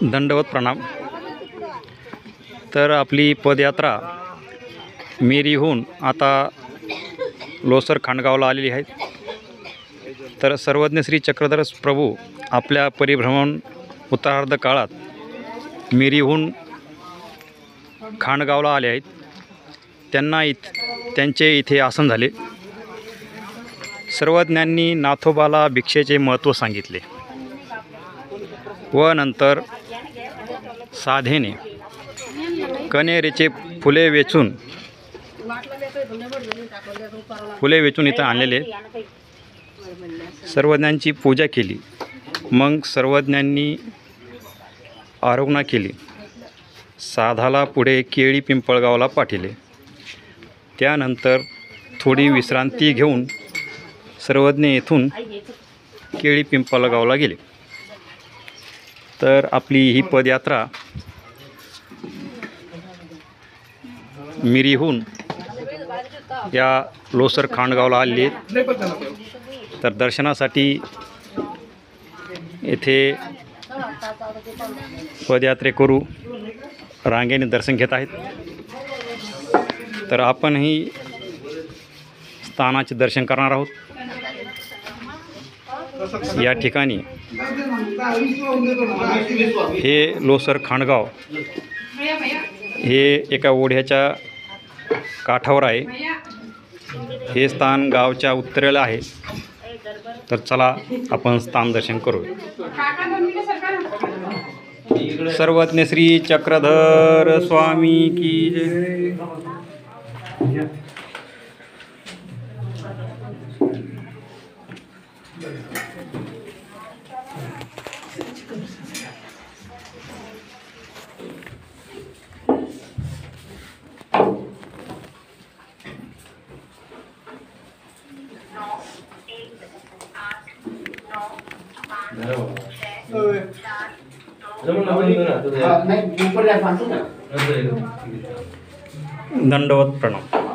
दंडवत प्रणाम। तर आपली पदयात्रा मिरीहून आता लोसर खांडगावला आलेली आहे। तर सर्वज्ञ श्री चक्रधर प्रभू आपल्या परिभ्रमण उत्तरार्ध काळात मिरीहून खांडगावला आले आहेत। त्यांचे इथे आसन झाले। सर्वज्ञांनी नाथोबाला भिक्षेचे महत्त्व सांगितले व नंतर साधेने कण्हेरीचे फुले वेचून इथं आणलेले सर्वज्ञांची पूजा केली। मग सर्वज्ञांनी आराधना केली। साधाला पुढे केळी पिंपळगावला पाठविले। त्यानंतर थोडी विश्रांती घेऊन सर्वज्ञ येथून केळी पिंपळगावला गेले। तर आपली ही पदयात्रा मिरीहून या लोसर खांडगावला आली आहे। तर दर्शनासाठी येथे पदयात्रेकरू रांगेने दर्शन घेत आहेत। तर आपणही स्थानाचे दर्शन करणार आहोत। या ठिकाणी हे लोसर खांडगाव हे एका ओढ्याच्या काठावर आहे। हे स्थान गावच्या उत्तरेला आहे। तर चला आपण स्थान दर्शन करू। सर्वज्ञ श्री चक्रधर स्वामी की जय। दंडवत प्रणाम।